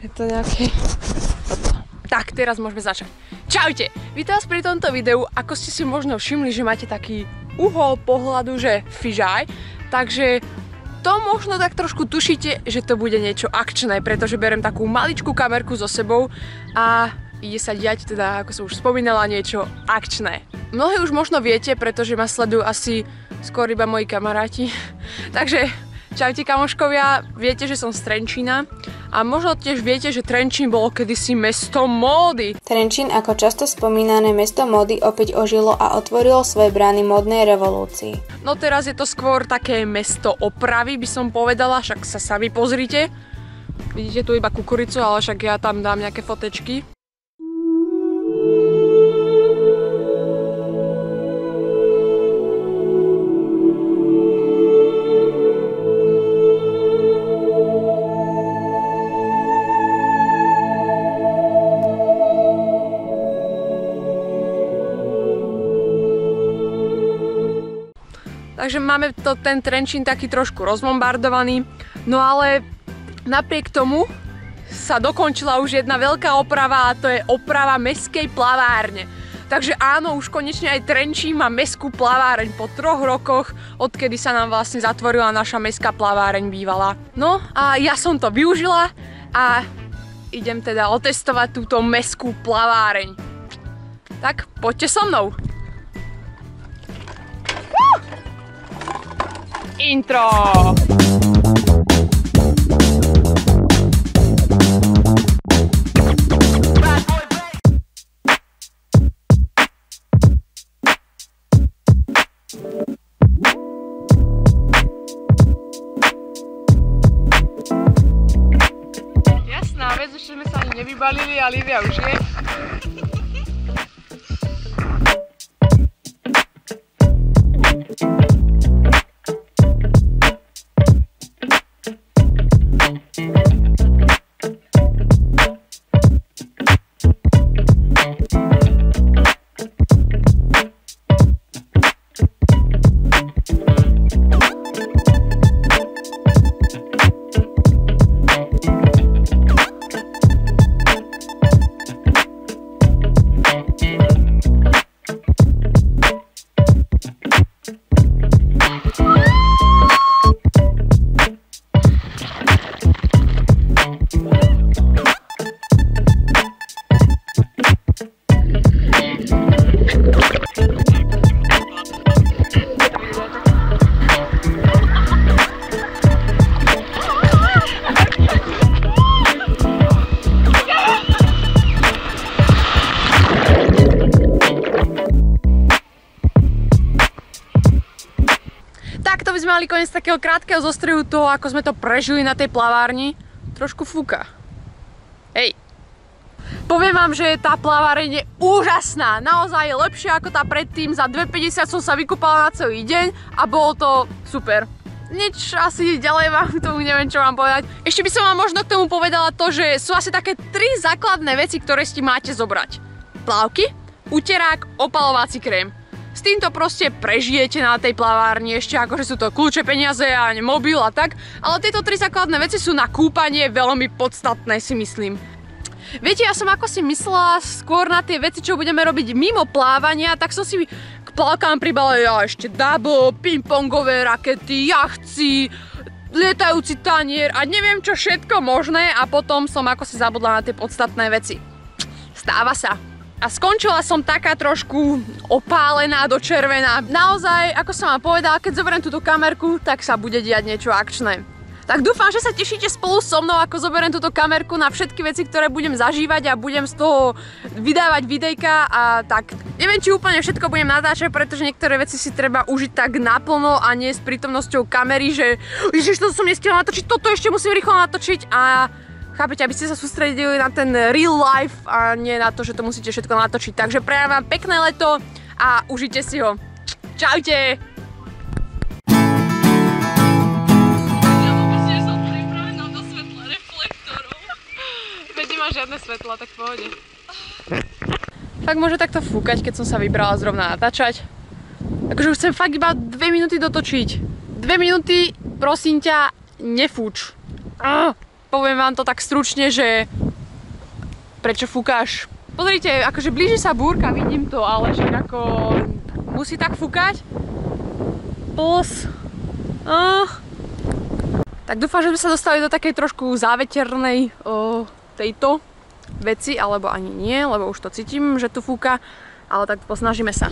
Je to nejaké... Tak, teraz môžeme začať. Čaute! Vítam vás pri tomto videu. Ako ste si možno všimli, že máte taký uhol pohľadu, že fižaj. Takže to možno tak trošku tušíte, že to bude niečo akčné, pretože berem takú maličkú kamerku so sebou a ide sa diať, teda, ako som už spomínala, niečo akčné. Mnohí už možno viete, pretože ma sledujú asi skôr iba moji kamaráti. Takže čaute kamoškovia, viete, že som z Trenčína a možno tiež viete, že Trenčín bolo kedysi mesto módy. Trenčín ako často spomínané mesto módy opäť ožilo a otvorilo svoje brány módnej revolúcii. No teraz je to skôr také mesto opravy, by som povedala, však sa sami pozrite. Vidíte tu iba kukuricu, ale však ja tam dám nejaké fotečky. Takže máme ten Trenčín taký trošku rozbombardovaný, no ale napriek tomu sa dokončila už jedna veľká oprava a to je oprava mestskej plavárne. Takže áno, už konečne aj Trenčín má mestskú plaváreň po 3 rokoch, odkedy sa nám vlastne zatvorila naša mestská plaváreň bývalá. No a ja som to využila a idem teda otestovať túto mestskú plaváreň. Tak poďte so mnou. Intro! Jasná vec, ešte sme sa ani nevybalili a Lívia už je. Tak to by sme mali koniec takého krátkeho zostrihu toho, ako sme to prežili na tej plavárni. Trošku fúka. Hej. Poviem vám, že tá plaváreň je úžasná. Naozaj je lepšia ako tá predtým. Za 2,50 som sa vykúpala na celý deň a bolo to super. Nič asi ďalej vám tomu neviem, čo vám povedať. Ešte by som vám možno k tomu povedala to, že sú asi také 3 základné veci, ktoré si máte zobrať. Plavky, uterák, opalovací krém. S týmto proste prežijete na tej plavárni, ešte akože sú to kľúče, peniaze a mobil a tak, ale tieto 3 základné veci sú na kúpanie veľmi podstatné, si myslím. Viete, ja som ako si myslela skôr na tie veci, čo budeme robiť mimo plávania, tak som si k plavkám pribalila ešte double, pingpongové rakety, jachci, lietajúci tanier a neviem čo všetko možné a potom som ako si zabudla na tie podstatné veci. Stáva sa. A skončila som taká trošku opálená do červená. Naozaj, ako som vám povedala, keď zoberiem túto kamerku, tak sa bude diať niečo akčné. Tak dúfam, že sa tešíte spolu so mnou, ako zoberiem túto kamerku na všetky veci, ktoré budem zažívať a budem z toho vydávať videjka a tak. Neviem, či úplne všetko budem natáčať, pretože niektoré veci si treba užiť tak naplno a nie s prítomnosťou kamery, že ježiš, toto som nestihla natočiť, toto ešte musím rýchlo natočiť a chápete, aby ste sa sústredili na ten real life a nie na to, že to musíte všetko natočiť. Takže prajem vám pekné leto a užite si ho. Čaute! Ja vôbec nie som pripravená do svetla reflektorov. Veď nemá žiadne svetla, tak v pohode. Fakt môže takto fúkať, keď som sa vybrala zrovna natáčať. Takže už chcem fakt iba 2 minúty dotočiť. 2 minúty, prosím ťa, nefúč. poviem vám to tak stručne, že prečo fúkaš? Pozrite, akože blíži sa búrka, vidím to, ale však ako musí tak fúkať. Plus. Tak dúfam, že sme sa dostali do takej trošku záveternej tejto veci, alebo ani nie, lebo už to cítim, že tu fúka, ale tak posnažíme sa.